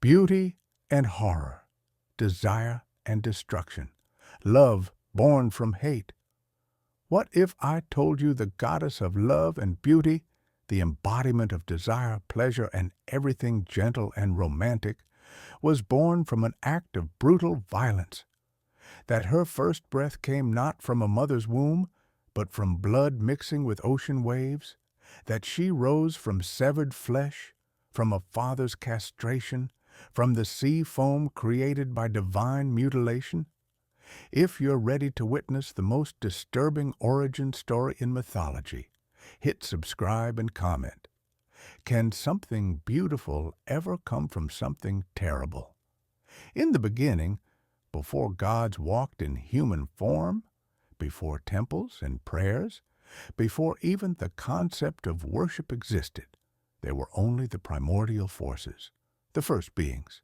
Beauty and horror, desire and destruction, love born from hate. What if I told you the goddess of love and beauty, the embodiment of desire, pleasure, and everything gentle and romantic, was born from an act of brutal violence, that her first breath came not from a mother's womb, but from blood mixing with ocean waves, that she rose from severed flesh, from a father's castration, from the sea foam created by divine mutilation? If you're ready to witness the most disturbing origin story in mythology, hit subscribe and comment. Can something beautiful ever come from something terrible? In the beginning, before gods walked in human form, before temples and prayers, before even the concept of worship existed, there were only the primordial forces, the first beings,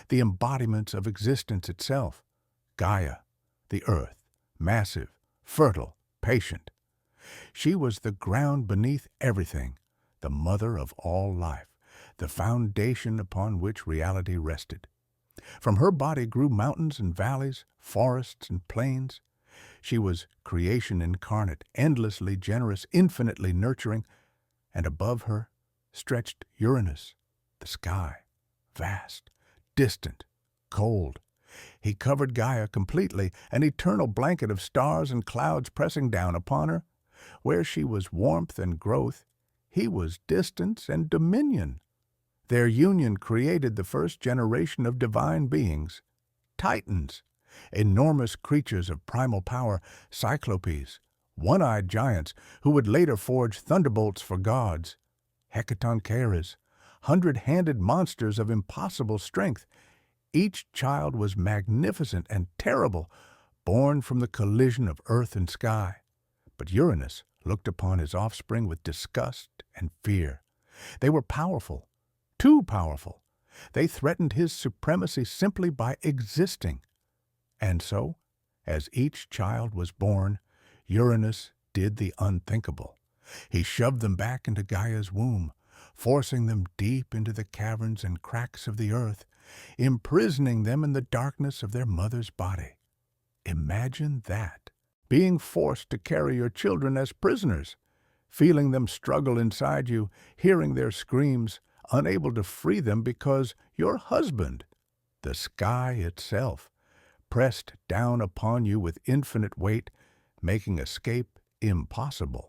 the embodiments of existence itself, Gaia, the earth, massive, fertile, patient. She was the ground beneath everything, the mother of all life, the foundation upon which reality rested. From her body grew mountains and valleys, forests and plains. She was creation incarnate, endlessly generous, infinitely nurturing, and above her stretched Uranus, the sky, vast, distant, cold. He covered Gaia completely, an eternal blanket of stars and clouds pressing down upon her. Where she was warmth and growth, he was distance and dominion. Their union created the first generation of divine beings, Titans, enormous creatures of primal power, cyclopes, one-eyed giants who would later forge thunderbolts for gods, hecatoncheires, hundred-handed monsters of impossible strength. Each child was magnificent and terrible, born from the collision of earth and sky. But Uranus looked upon his offspring with disgust and fear. They were powerful, too powerful. They threatened his supremacy simply by existing. And so, as each child was born, Uranus did the unthinkable. He shoved them back into Gaia's womb, forcing them deep into the caverns and cracks of the earth, imprisoning them in the darkness of their mother's body. Imagine that, being forced to carry your children as prisoners, feeling them struggle inside you, hearing their screams, unable to free them because your husband, the sky itself, pressed down upon you with infinite weight, making escape impossible.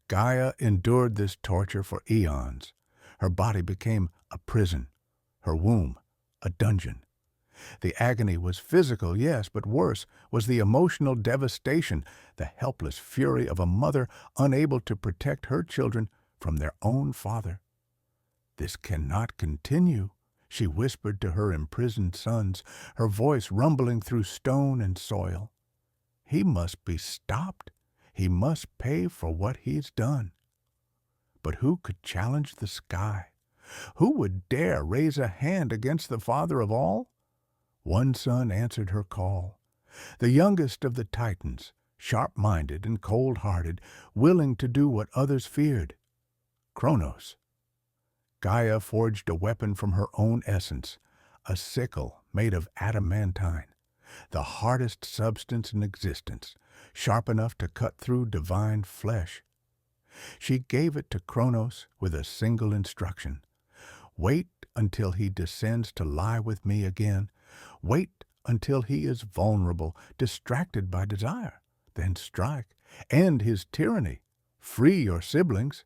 Gaia endured this torture for eons. Her body became a prison, her womb a dungeon. The agony was physical, yes, but worse was the emotional devastation, the helpless fury of a mother unable to protect her children from their own father. "This cannot continue," she whispered to her imprisoned sons, her voice rumbling through stone and soil. "He must be stopped. He must pay for what he's done." But who could challenge the sky? Who would dare raise a hand against the father of all? One son answered her call, the youngest of the Titans, sharp-minded and cold-hearted, willing to do what others feared. Cronus. Gaia forged a weapon from her own essence, a sickle made of adamantine, the hardest substance in existence, sharp enough to cut through divine flesh. She gave it to Cronus with a single instruction. Wait until he descends to lie with me again. Wait until he is vulnerable, distracted by desire. Then strike. End his tyranny. Free your siblings.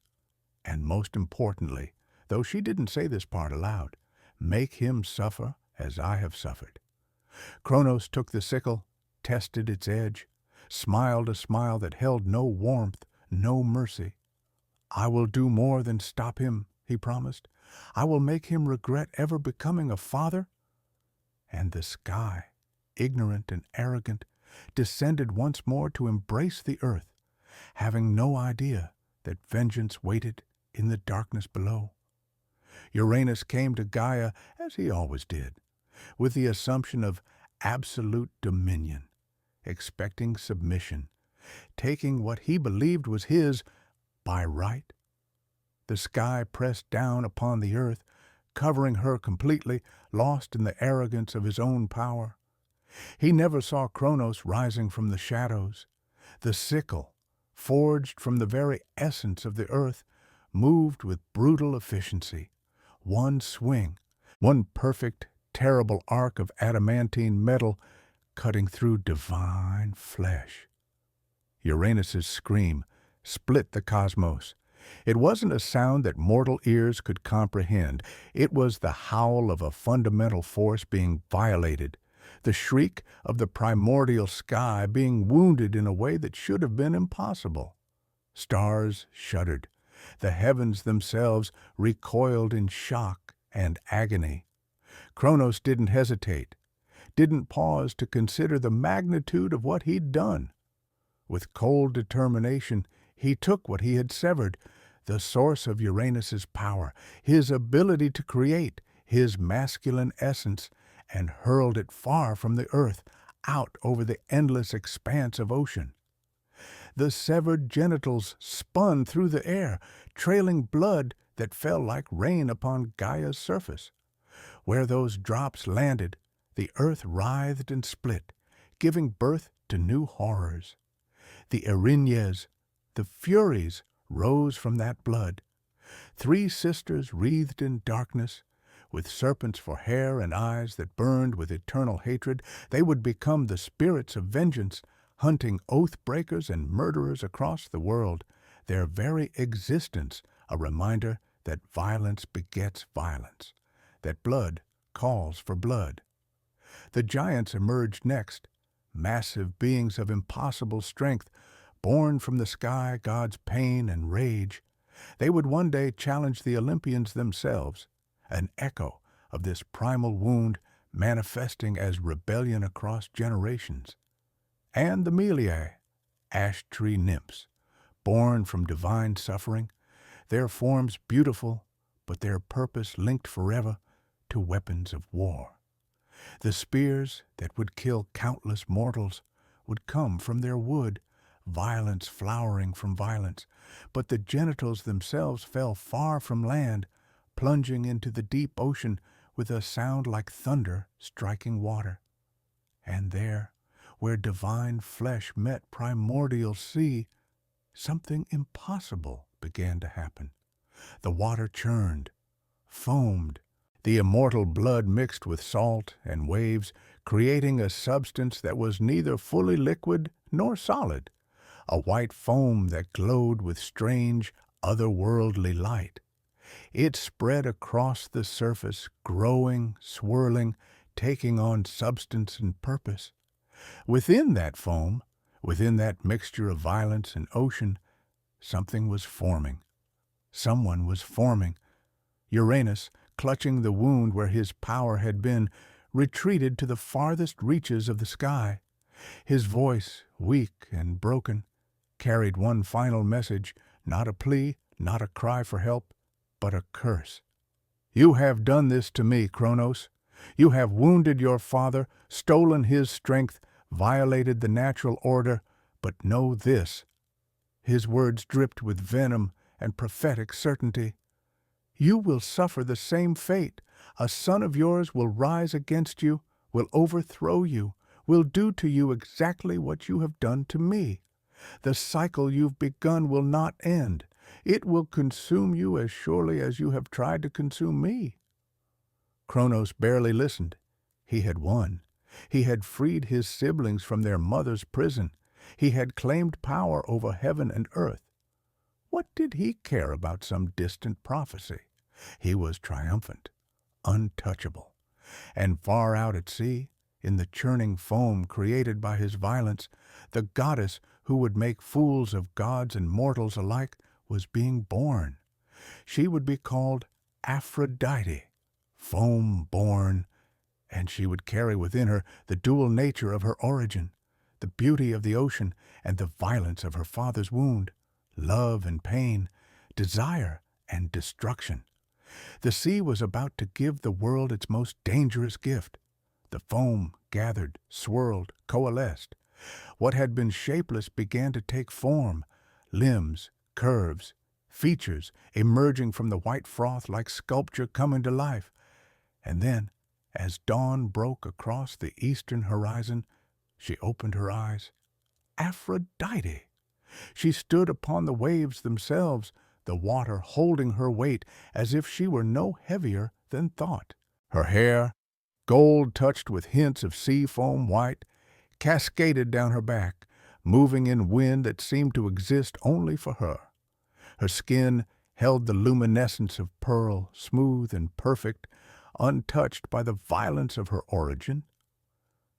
And most importantly, though she didn't say this part aloud, make him suffer as I have suffered. Cronus took the sickle, tested its edge, smiled a smile that held no warmth, no mercy. "I will do more than stop him," he promised. "I will make him regret ever becoming a father." And the sky, ignorant and arrogant, descended once more to embrace the earth, having no idea that vengeance waited in the darkness below. Uranus came to Gaia, as he always did, with the assumption of absolute dominion, expecting submission, taking what he believed was his by right. The sky pressed down upon the earth, covering her completely, lost in the arrogance of his own power. He never saw Cronus rising from the shadows. The sickle, forged from the very essence of the earth, moved with brutal efficiency. One swing, one perfect, terrible arc of adamantine metal cutting through divine flesh. Uranus's scream split the cosmos. It wasn't a sound that mortal ears could comprehend. It was the howl of a fundamental force being violated, the shriek of the primordial sky being wounded in a way that should have been impossible. Stars shuddered. The heavens themselves recoiled in shock and agony. Cronus didn't hesitate, didn't pause to consider the magnitude of what he'd done. With cold determination, he took what he had severed, the source of Uranus's power, his ability to create, his masculine essence, and hurled it far from the earth, out over the endless expanse of ocean. The severed genitals spun through the air, trailing blood that fell like rain upon Gaia's surface. Where those drops landed, the earth writhed and split, giving birth to new horrors. The Erinyes, the Furies, rose from that blood. Three sisters wreathed in darkness, with serpents for hair and eyes that burned with eternal hatred. They would become the spirits of vengeance, hunting oath-breakers and murderers across the world, their very existence a reminder that violence begets violence, that blood calls for blood. The giants emerged next, massive beings of impossible strength, born from the sky god's pain and rage. They would one day challenge the Olympians themselves, an echo of this primal wound manifesting as rebellion across generations. And the Meliae, ash-tree nymphs, born from divine suffering, their forms beautiful, but their purpose linked forever to weapons of war. The spears that would kill countless mortals would come from their wood, violence flowering from violence, but the genitals themselves fell far from land, plunging into the deep ocean with a sound like thunder striking water. And there, where divine flesh met primordial sea, something impossible began to happen. The water churned, foamed, the immortal blood mixed with salt and waves, creating a substance that was neither fully liquid nor solid, a white foam that glowed with strange, otherworldly light. It spread across the surface, growing, swirling, taking on substance and purpose. Within that foam, within that mixture of violence and ocean, something was forming. Someone was forming. Uranus, clutching the wound where his power had been, retreated to the farthest reaches of the sky. His voice, weak and broken, carried one final message, not a plea, not a cry for help, but a curse. You have done this to me, Cronus. You have wounded your father, stolen his strength, violated the natural order, but know this. His words dripped with venom and prophetic certainty. You will suffer the same fate. A son of yours will rise against you, will overthrow you, will do to you exactly what you have done to me. The cycle you've begun will not end. It will consume you as surely as you have tried to consume me. Cronus barely listened. He had won. He had freed his siblings from their mother's prison. He had claimed power over heaven and earth. What did he care about some distant prophecy? He was triumphant, untouchable. And far out at sea, in the churning foam created by his violence, the goddess who would make fools of gods and mortals alike was being born. She would be called Aphrodite, foam-born, and she would carry within her the dual nature of her origin, the beauty of the ocean and the violence of her father's wound, love and pain, desire and destruction. The sea was about to give the world its most dangerous gift. The foam gathered, swirled, coalesced. What had been shapeless began to take form, limbs, curves, features emerging from the white froth like sculpture coming to life. And then, as dawn broke across the eastern horizon, she opened her eyes. Aphrodite! She stood upon the waves themselves, the water holding her weight as if she were no heavier than thought. Her hair, gold touched with hints of sea foam white, cascaded down her back, moving in wind that seemed to exist only for her. Her skin held the luminescence of pearl, smooth and perfect, untouched by the violence of her origin.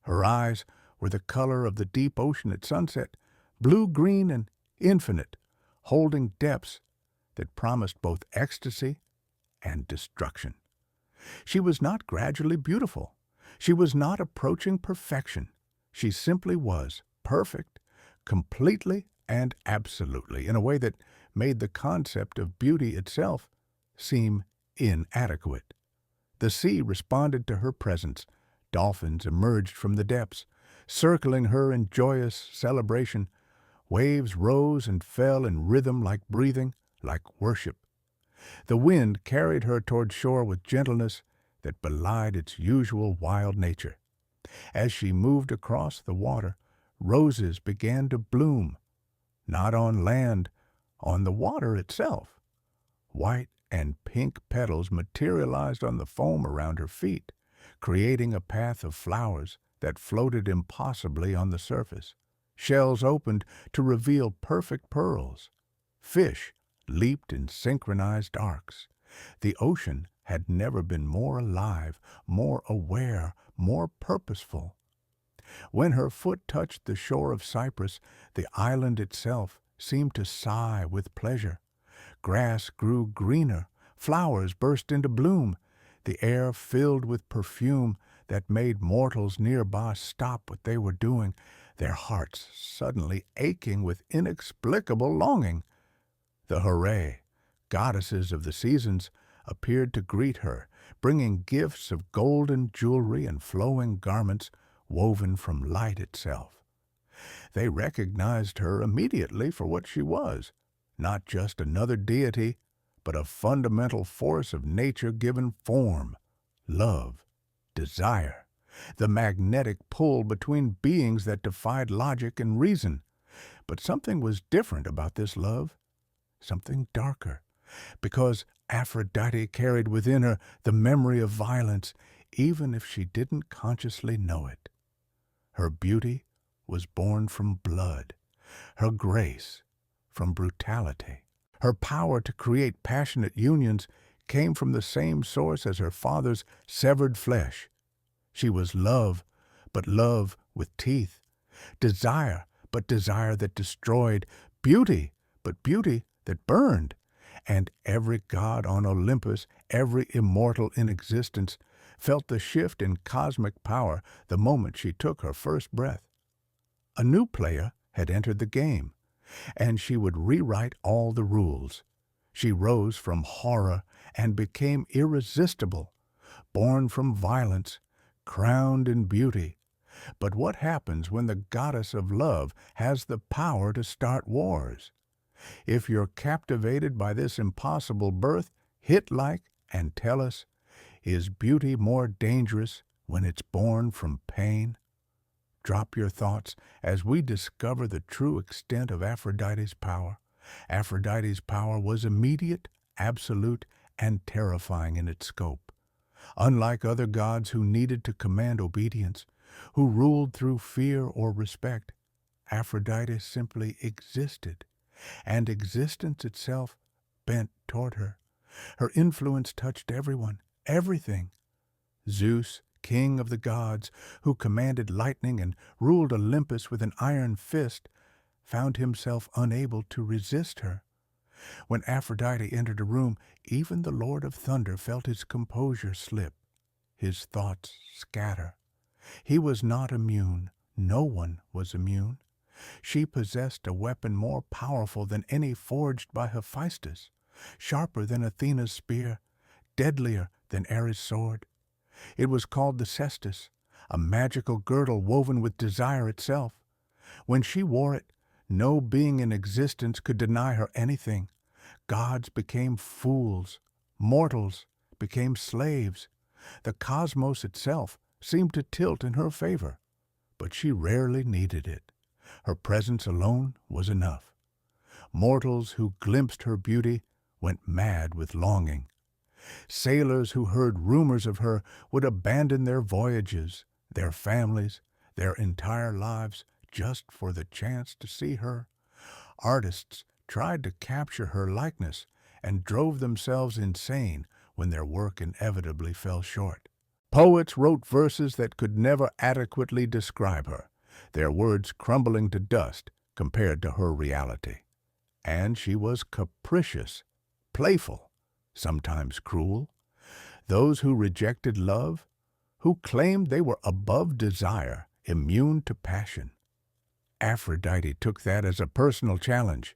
Her eyes were the color of the deep ocean at sunset, blue-green and infinite, holding depths that promised both ecstasy and destruction. She was not gradually beautiful. She was not approaching perfection. She simply was perfect, completely and absolutely, in a way that made the concept of beauty itself seem inadequate. The sea responded to her presence. Dolphins emerged from the depths, circling her in joyous celebration. Waves rose and fell in rhythm like breathing, like worship. The wind carried her toward shore with gentleness that belied its usual wild nature. As she moved across the water, roses began to bloom, not on land, on the water itself. White and pink petals materialized on the foam around her feet, creating a path of flowers that floated impossibly on the surface. Shells opened to reveal perfect pearls. Fish leaped in synchronized arcs. The ocean had never been more alive, more aware, more purposeful. When her foot touched the shore of Cyprus, the island itself seemed to sigh with pleasure. Grass grew greener, flowers burst into bloom, the air filled with perfume that made mortals nearby stop what they were doing, their hearts suddenly aching with inexplicable longing. The Herae, goddesses of the seasons, appeared to greet her, bringing gifts of golden jewelry and flowing garments woven from light itself. They recognized her immediately for what she was, not just another deity, but a fundamental force of nature given form, love, desire, the magnetic pull between beings that defied logic and reason. But something was different about this love, something darker, because Aphrodite carried within her the memory of violence, even if she didn't consciously know it. Her beauty was born from blood, her grace from brutality. Her power to create passionate unions came from the same source as her father's severed flesh. She was love, but love with teeth. Desire, but desire that destroyed. Beauty, but beauty that burned. And every god on Olympus, every immortal in existence, felt the shift in cosmic power the moment she took her first breath. A new player had entered the game, and she would rewrite all the rules. She rose from horror and became irresistible, born from violence, crowned in beauty. But what happens when the goddess of love has the power to start wars? If you're captivated by this impossible birth, hit like and tell us, is beauty more dangerous when it's born from pain? Drop your thoughts as we discover the true extent of Aphrodite's power. Aphrodite's power was immediate, absolute, and terrifying in its scope. Unlike other gods who needed to command obedience, who ruled through fear or respect, Aphrodite simply existed, and existence itself bent toward her. Her influence touched everyone, everything. Zeus, king of the gods, who commanded lightning and ruled Olympus with an iron fist, found himself unable to resist her. When Aphrodite entered a room, even the Lord of Thunder felt his composure slip, his thoughts scatter. He was not immune. No one was immune. She possessed a weapon more powerful than any forged by Hephaestus, sharper than Athena's spear, deadlier than Ares' sword. It was called the cestus, a magical girdle woven with desire itself. When she wore it, no being in existence could deny her anything. Gods became fools. Mortals became slaves. The cosmos itself seemed to tilt in her favor, but she rarely needed it. Her presence alone was enough. Mortals who glimpsed her beauty went mad with longing. Sailors who heard rumors of her would abandon their voyages, their families, their entire lives just for the chance to see her. Artists tried to capture her likeness and drove themselves insane when their work inevitably fell short. Poets wrote verses that could never adequately describe her, their words crumbling to dust compared to her reality. And she was capricious, playful, sometimes cruel. Those who rejected love, who claimed they were above desire, immune to passion. Aphrodite took that as a personal challenge.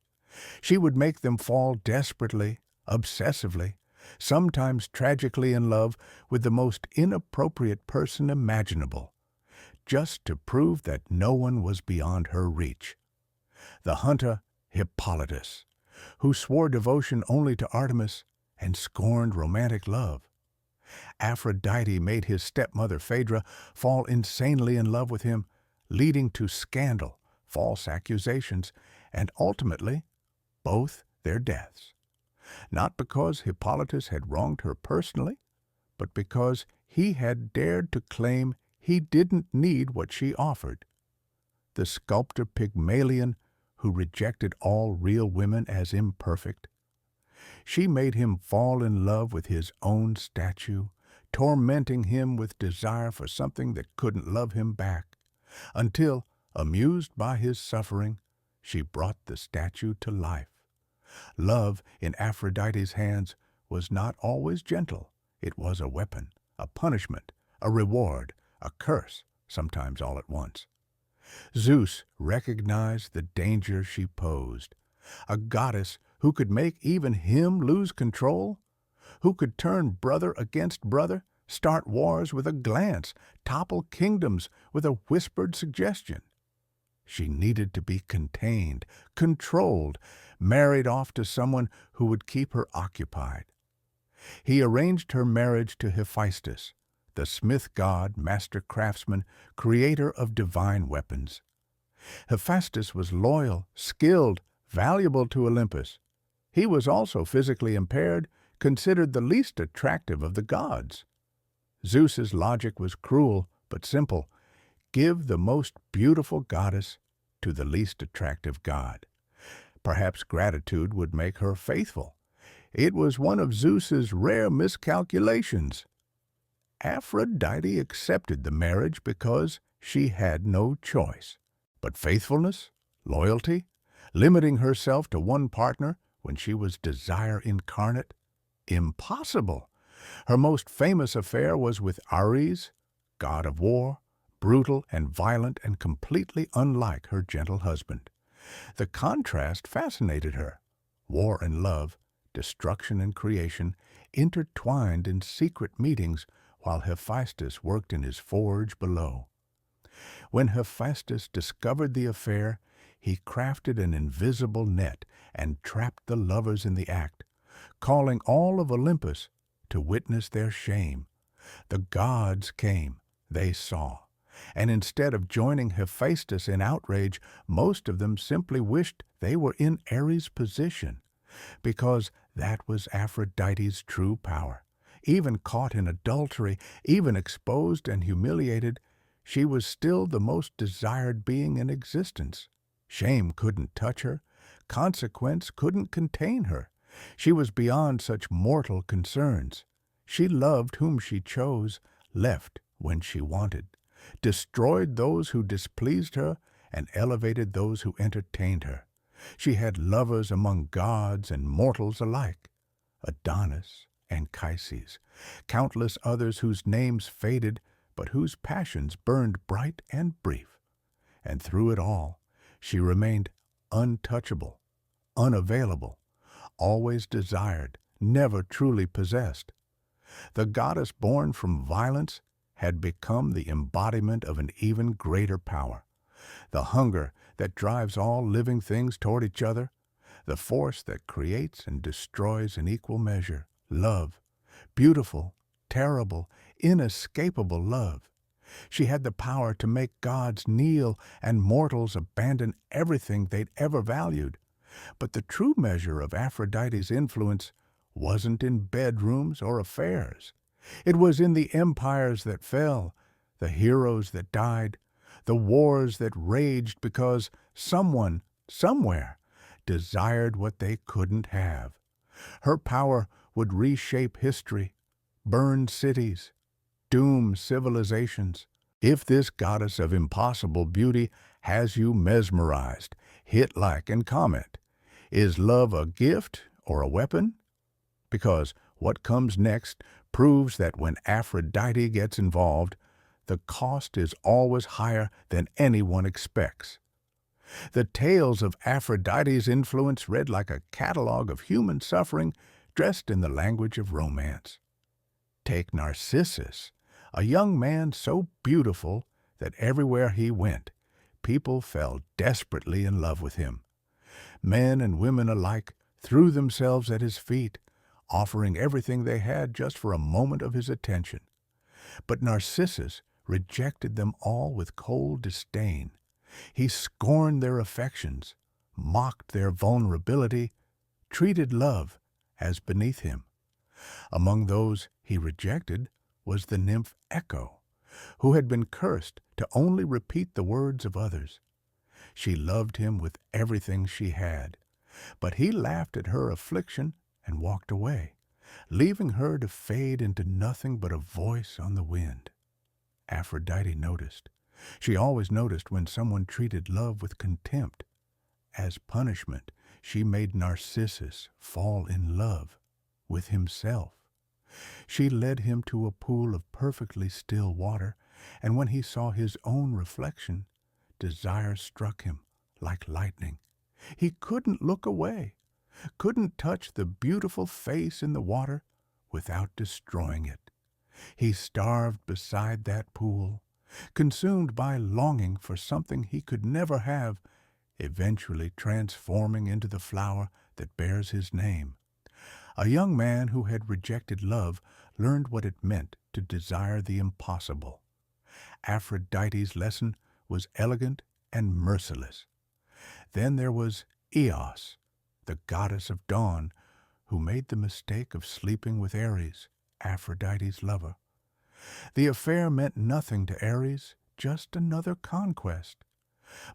She would make them fall desperately, obsessively, sometimes tragically in love with the most inappropriate person imaginable, just to prove that no one was beyond her reach. The hunter Hippolytus, who swore devotion only to Artemis and scorned romantic love. Aphrodite made his stepmother Phaedra fall insanely in love with him, leading to scandal, false accusations, and ultimately, both their deaths. Not because Hippolytus had wronged her personally, but because he had dared to claim he didn't need what she offered. The sculptor Pygmalion, who rejected all real women as imperfect. She made him fall in love with his own statue, tormenting him with desire for something that couldn't love him back, until, amused by his suffering, she brought the statue to life. Love in Aphrodite's hands was not always gentle. It was a weapon, a punishment, a reward, a curse, sometimes all at once. Zeus recognized the danger she posed. A goddess who could make even him lose control, who could turn brother against brother, start wars with a glance, topple kingdoms with a whispered suggestion. She needed to be contained, controlled, married off to someone who would keep her occupied. He arranged her marriage to Hephaestus, the smith god, master craftsman, creator of divine weapons. Hephaestus was loyal, skilled, valuable to Olympus. He was also physically impaired, considered the least attractive of the gods. Zeus's logic was cruel but simple. Give the most beautiful goddess to the least attractive god. Perhaps gratitude would make her faithful. It was one of Zeus's rare miscalculations. Aphrodite accepted the marriage because she had no choice. But faithfulness, loyalty, limiting herself to one partner when she was desire incarnate? Impossible. Her most famous affair was with Ares, god of war, brutal and violent and completely unlike her gentle husband. The contrast fascinated her. War and love, destruction and creation, intertwined in secret meetings while Hephaestus worked in his forge below. When Hephaestus discovered the affair, he crafted an invisible net and trapped the lovers in the act, calling all of Olympus to witness their shame. The gods came, they saw, and instead of joining Hephaestus in outrage, most of them simply wished they were in Ares' position, because that was Aphrodite's true power. Even caught in adultery, even exposed and humiliated, she was still the most desired being in existence. Shame couldn't touch her. Consequence couldn't contain her. She was beyond such mortal concerns. She loved whom she chose, left when she wanted, destroyed those who displeased her, and elevated those who entertained her. She had lovers among gods and mortals alike, Adonis and Chryses, countless others whose names faded, but whose passions burned bright and brief. And through it all, she remained untouchable, unavailable, always desired, never truly possessed. The goddess born from violence had become the embodiment of an even greater power, the hunger that drives all living things toward each other, the force that creates and destroys in equal measure. Love, beautiful, terrible, inescapable love. She had the power to make gods kneel and mortals abandon everything they'd ever valued. But the true measure of Aphrodite's influence wasn't in bedrooms or affairs. It was in the empires that fell, the heroes that died, the wars that raged because someone, somewhere, desired what they couldn't have. Her power would reshape history, burn cities, doom civilizations. If this goddess of impossible beauty has you mesmerized, hit like and comment. Is love a gift or a weapon? Because what comes next proves that when Aphrodite gets involved, the cost is always higher than anyone expects. The tales of Aphrodite's influence read like a catalog of human suffering dressed in the language of romance. Take Narcissus, a young man so beautiful that everywhere he went, people fell desperately in love with him. Men and women alike threw themselves at his feet, offering everything they had just for a moment of his attention. But Narcissus rejected them all with cold disdain. He scorned their affections, mocked their vulnerability, treated love as beneath him. Among those he rejected was the nymph Echo, who had been cursed to only repeat the words of others. She loved him with everything she had, but he laughed at her affliction and walked away, leaving her to fade into nothing but a voice on the wind. Aphrodite noticed. She always noticed when someone treated love with contempt. As punishment, she made Narcissus fall in love with himself. She led him to a pool of perfectly still water, and when he saw his own reflection, desire struck him like lightning. He couldn't look away, couldn't touch the beautiful face in the water without destroying it. He starved beside that pool, consumed by longing for something he could never have, eventually transforming into the flower that bears his name. A young man who had rejected love learned what it meant to desire the impossible. Aphrodite's lesson was elegant and merciless. Then there was Eos, the goddess of dawn, who made the mistake of sleeping with Ares, Aphrodite's lover. The affair meant nothing to Ares, just another conquest.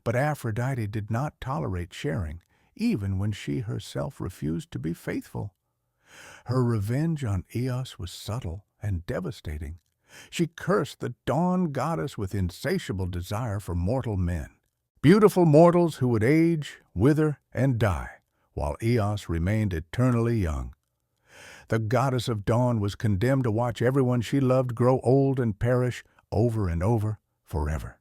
But Aphrodite did not tolerate sharing, even when she herself refused to be faithful. Her revenge on Eos was subtle and devastating. She cursed the dawn goddess with insatiable desire for mortal men, beautiful mortals who would age, wither, and die, while Eos remained eternally young. The goddess of dawn was condemned to watch everyone she loved grow old and perish over and over, forever.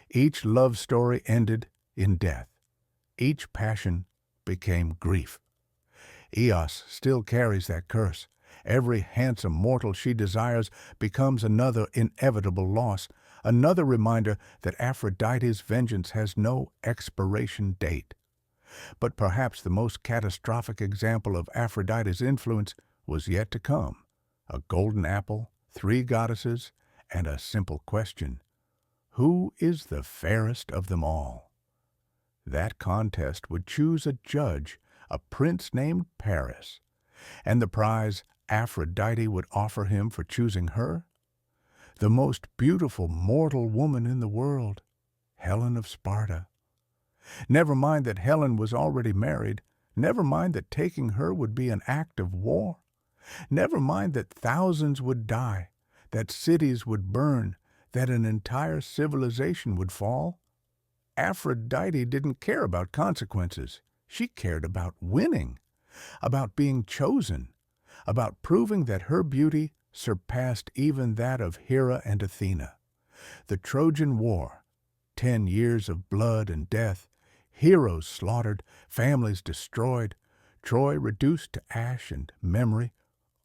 Each love story ended in death. Each passion became grief. Eos still carries that curse. Every handsome mortal she desires becomes another inevitable loss, another reminder that Aphrodite's vengeance has no expiration date. But perhaps the most catastrophic example of Aphrodite's influence was yet to come. A golden apple, 3 goddesses, and a simple question: who is the fairest of them all? That contest would choose a judge, a prince named Paris, and the prize Aphrodite would offer him for choosing her? The most beautiful mortal woman in the world, Helen of Sparta. Never mind that Helen was already married. Never mind that taking her would be an act of war. Never mind that thousands would die, that cities would burn, that an entire civilization would fall. Aphrodite didn't care about consequences. She cared about winning, about being chosen, about proving that her beauty surpassed even that of Hera and Athena. The Trojan War, 10 years of blood and death, heroes slaughtered, families destroyed, Troy reduced to ash and memory,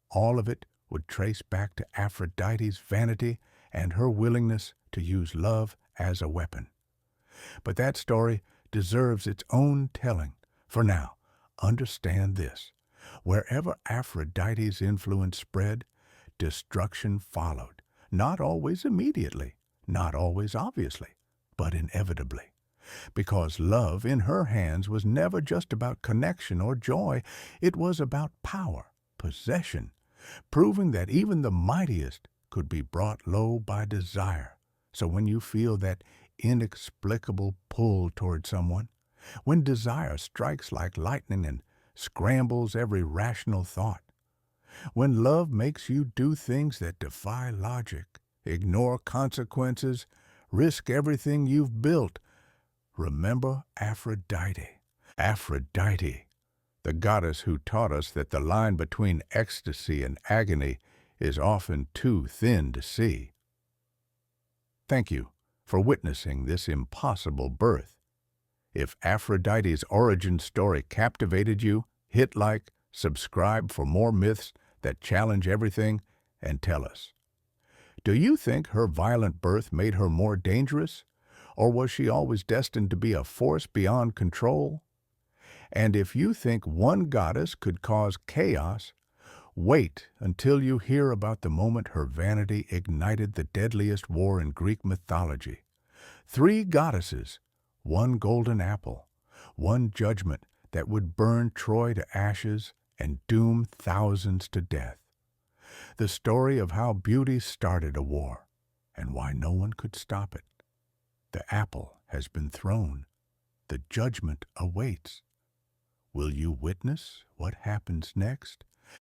all of it would trace back to Aphrodite's vanity and her willingness to use love as a weapon. But that story deserves its own telling. For now, Understand this. Wherever Aphrodite's influence spread, destruction followed. Not always immediately, not always obviously, but inevitably. Because love in her hands was never just about connection or joy, it was about power, possession, proving that even the mightiest could be brought low by desire. So when you feel that inexplicable pull toward someone, when desire strikes like lightning and scrambles every rational thought, when love makes you do things that defy logic, ignore consequences, risk everything you've built, remember Aphrodite. Aphrodite, the goddess who taught us that the line between ecstasy and agony is often too thin to see. Thank you for witnessing this impossible birth. If Aphrodite's origin story captivated you, hit like, subscribe for more myths that challenge everything, and tell us. Do you think her violent birth made her more dangerous, or was she always destined to be a force beyond control? And if you think one goddess could cause chaos, wait until you hear about the moment her vanity ignited the deadliest war in Greek mythology. 3 goddesses, 1 golden apple, 1 judgment that would burn Troy to ashes and doom thousands to death. The story of how beauty started a war and why no one could stop it. The apple has been thrown. The judgment awaits. Will you witness what happens next?